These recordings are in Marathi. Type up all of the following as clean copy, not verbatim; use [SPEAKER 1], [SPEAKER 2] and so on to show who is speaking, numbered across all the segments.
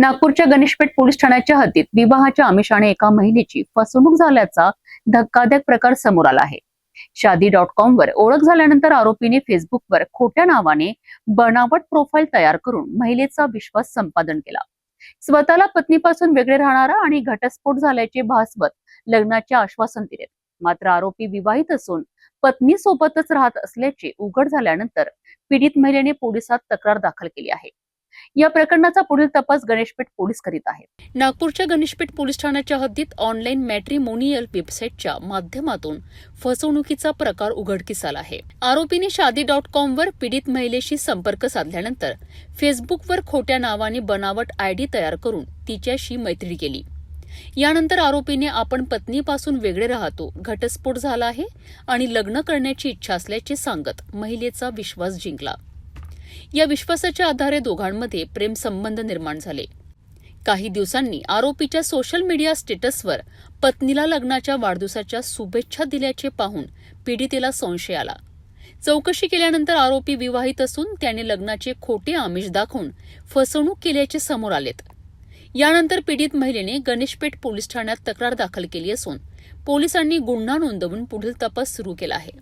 [SPEAKER 1] नागपूरच्या गणेशपेठ पोलीस ठाण्याच्या हद्दीत विवाहाच्या आमिषाने एका महिलेची फसवणूक झाल्याचा धक्कादायक प्रकार समोर आला आहे। शादी.com वर ओळख झाल्यानंतर आरोपीने फेसबुकवर खोट्या नावाने बनावट प्रोफाईल तयार करून महिलेचा विश्वास संपादन केला। स्वतःला पत्नीपासून वेगळे राहणारा आणि घटस्फोट झाल्याचे भासवत लग्नाचे आश्वासन दिले। मात्र आरोपी विवाहित असून पत्नी सोबतच राहत असल्याचे उघड झाल्यानंतर पीडित महिलेने पोलिसात तक्रार दाखल केली आहे। या प्रकरणाचा पुढील तपास गणेशपेठ पोलीस करीत आहेत। नागपूरच्या गणेशपेठ पोलीस ठाण्याच्या हद्दीत ऑनलाईन मॅट्रिमोनियल वेबसाईटच्या माध्यमातून फसवणुकीचा प्रकार उघडकीस आला आहे। आरोपीने शादी.com वर पीडित महिलेशी संपर्क साधल्यानंतर फेसबुकवर खोट्या नावाने बनावट आयडी तयार करून तिच्याशी मैत्री केली। यानंतर आरोपीने आपण पत्नीपासून वेगळे राहतो, घटस्फोट झाला आहे आणि लग्न करण्याची इच्छा असल्याचे सांगत महिलेचा विश्वास जिंकला। या विश्वासाच्या आधारे दोघांमध्ये प्रेम संबंध निर्माण झाले। काही दिवसांनी आरोपीच्या सोशल मीडिया स्टेटसवर पत्नीला लग्नाच्या वाढदिवसाच्या शुभेच्छा दिल्याचे पाहून पीडितेला संशय आला। चौकशी केल्यानंतर आरोपी विवाहित असून त्याने लग्नाचे खोटे आमिष दाखवून फसवणूक केल्याचे समोर आलेत। यानंतर पीडित महिलेने गणेशपेठ पोलीस ठाण्यात तक्रार दाखल केली असून पोलिसांनी गुन्हा नोंदवून पुढील तपास सुरू केला आहे।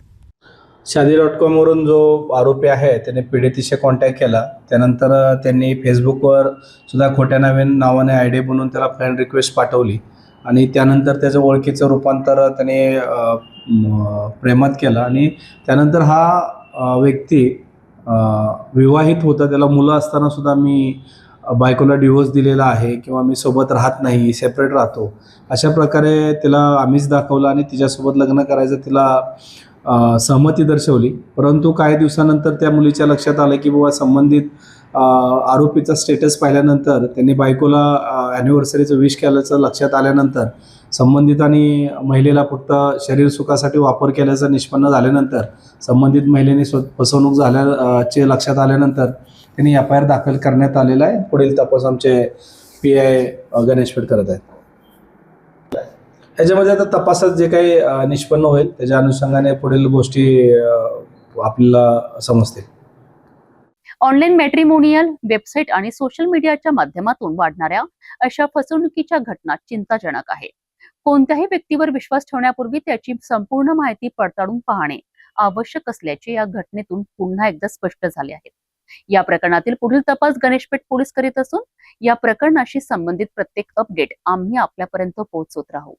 [SPEAKER 2] शादी.com वरून जो आरोपी आहे त्याने पीडितेशी कॉन्टॅक्ट केला। त्यानंतर त्यांनी फेसबुकवर सुद्धा खोट्या नावाने आयडी बनवून त्याला फ्रेंड रिक्वेस्ट पाठवली आणि त्यानंतर त्याचं ओळखीचं रूपांतर त्याने प्रेमात केलं आणि त्यानंतर हा व्यक्ती विवाहित होता। त्याला मुलं असताना सुद्धा मी बायकोला डिवोर्स दिलेला आहे किंवा मी सोबत राहत नाही, सेपरेट राहतो, अशा प्रकारे तिला आमिष दाखवलं आणि तिच्यासोबत लग्न करायचं तिला सहमती दर्शवली। परंतु काही दिवसानंतर त्या मुलीच्या लक्षात आलं की बाबा संबंधित आरोपीचा स्टेटस पाहिल्यानंतर त्यांनी बायकोला ॲनिव्हर्सरीचं विश केल्याचं लक्षात आल्यानंतर संबंधितांनी महिलेला फक्त शरीर सुखासाठी वापर केल्याचं निष्पन्न झाल्यानंतर संबंधित महिलेने फसवणूक झाल्याचे लक्षात आल्यानंतर त्यांनी FIR दाखल करण्यात आलेला आहे। पुढील तपास आमचे PI गणेशपेठ करत आहेत। याच्यामध्ये आता तपासात जे काही निष्पन्न होईल त्याच्या अनुषंगाने पुढील गोष्टी आपल्याला समजतील।
[SPEAKER 1] ऑनलाईन मॅट्रिमोनियल वेबसाईट आणि सोशल मीडियाच्या माध्यमातून वाढणाऱ्या अशा फसवणुकीच्या घटना चिंताजनक आहे। कोणत्याही व्यक्तीवर विश्वास ठेवण्यापूर्वी त्याची संपूर्ण माहिती पडताळून पाहणे आवश्यक असल्याचे या घटनेतून पुन्हा एकदा स्पष्ट झाले आहे। या प्रकरणातील पुढील तपास गणेशपेठ पोलीस करीत असून या प्रकरणाशी संबंधित प्रत्येक अपडेट आम्ही आपल्यापर्यंत पोहोचवत राहू।